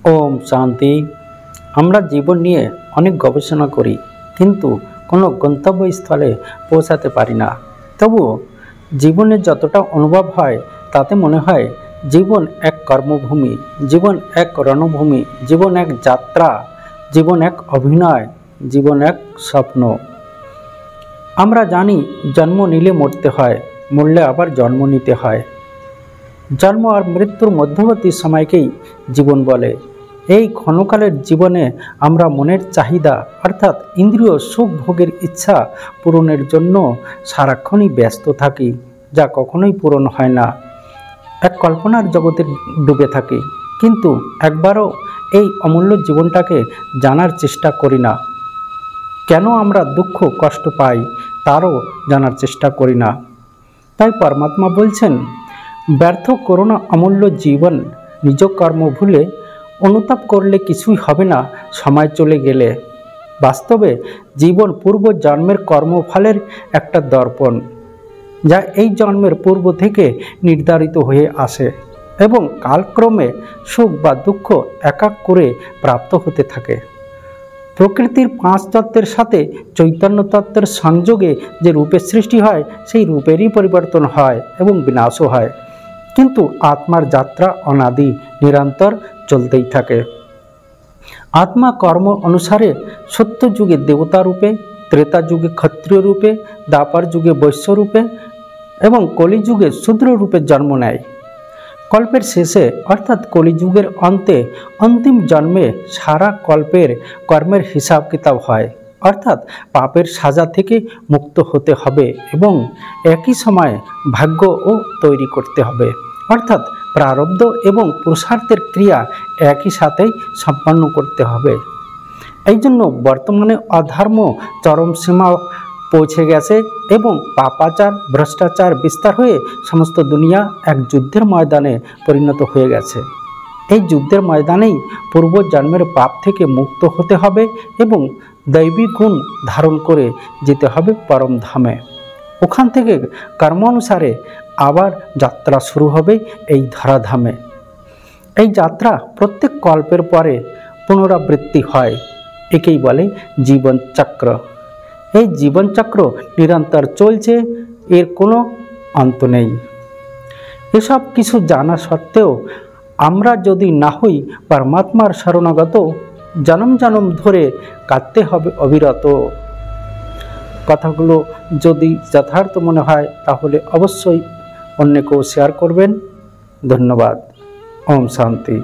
ওম শান্তি। আমরা জীবন নিয়ে অনেক গবেষণা করি, কিন্তু কোনো গন্তব্যস্থলে পৌঁছাতে পারি না। তবুও জীবনের যতটা অনুভব হয় তাতে মনে হয় জীবন এক কর্মভূমি, জীবন এক রণভূমি, জীবন এক যাত্রা, জীবন এক অভিনয়, জীবন এক স্বপ্ন। আমরা জানি জন্ম নিলে মরতে হয়, মরলে আবার জন্ম নিতে হয়। জন্ম আর মৃত্যুর মধ্যবর্তী সময়কেই জীবন বলে। এই ক্ষণকালের জীবনে আমরা মনের চাহিদা অর্থাৎ ইন্দ্রিয় সুখ ভোগের ইচ্ছা পূরণের জন্য সারাক্ষণই ব্যস্ত থাকি, যা কখনোই পূরণ হয় না। এক কল্পনার জগতে ডুবে থাকি, কিন্তু একবারও এই অমূল্য জীবনটাকে জানার চেষ্টা করি না। কেন আমরা দুঃখ কষ্ট পাই তারও জানার চেষ্টা করি না। তাই পরমাত্মা বলছেন, ব্যর্থ করো না অমূল্য জীবন, নিজ কর্ম ভুলে অনুতাপ করলে কিছুই হবে না সময় চলে গেলে। বাস্তবে জীবন পূর্ব জন্মের কর্মফলের একটা দর্পণ, যা এই জন্মের পূর্ব থেকে নির্ধারিত হয়ে আসে এবং কালক্রমে সুখ বা দুঃখ এক এক করে প্রাপ্ত হতে থাকে। প্রকৃতির 5 তত্ত্বের সাথে চৈতন্য তত্ত্বের সংযোগে যে রূপের সৃষ্টি হয় সেই রূপেরই পরিবর্তন হয় এবং বিনাশও হয়, কিন্তু আত্মার যাত্রা অনাদি নিরন্তর চলতেই থাকে। আত্মা কর্ম অনুসারে সত্য যুগে দেবতা রূপে, ত্রেতা যুগে ক্ষত্রিয় রূপে, দ্বাপর যুগে বৈশ্য রূপে এবং কলিযুগে শূদ্র রূপে জন্ম নেয়। কল্পের শেষে অর্থাৎ কলিযুগের অন্তে অন্তিম জন্মে সারা কল্পের কর্মের হিসাব কিতাব হয়, অর্থাৎ পাপের সাজা থেকে মুক্ত হতে হবে এবং একই সময়ে ভাগ্যও তৈরি করতে হবে, অর্থাৎ প্রারব্ধ এবং পুরুষার্থের ক্রিয়া একই সাথেই সম্পন্ন করতে হবে। এই জন্য বর্তমানে অধর্ম চরম সীমা পৌঁছে গেছে এবং পাপাচার ভ্রষ্টাচার বিস্তার হয়ে সমস্ত দুনিয়া এক যুদ্ধের ময়দানে পরিণত হয়ে গেছে। এই যুদ্ধের ময়দানেই পূর্ব জন্মের পাপ থেকে মুক্ত হতে হবে এবং দৈবী গুণ ধারণ করে যেতে হবে পরম ধামে। ওখান থেকে কর্ম অনুসারে আবার যাত্রা শুরু হবে এই ধরাধামে। এই যাত্রা প্রত্যেক কল্পের পরে পুনরাবৃত্তি হয়, একেই বলে জীবন চক্র। এই জীবনচক্র নিরন্তর চলছে, এর কোনো অন্ত নেই। এসব কিছু জানা সত্ত্বেও আমরা যদি না হই পরমাত্মার শরণাগত, জনম জনম ধরে কাটতে হবে অবিরত। কথাগুলো যদি যথার্থ মনে হয় তাহলে অবশ্যই অন্যকেও শেয়ার করবেন। ধন্যবাদ। ওম শান্তি।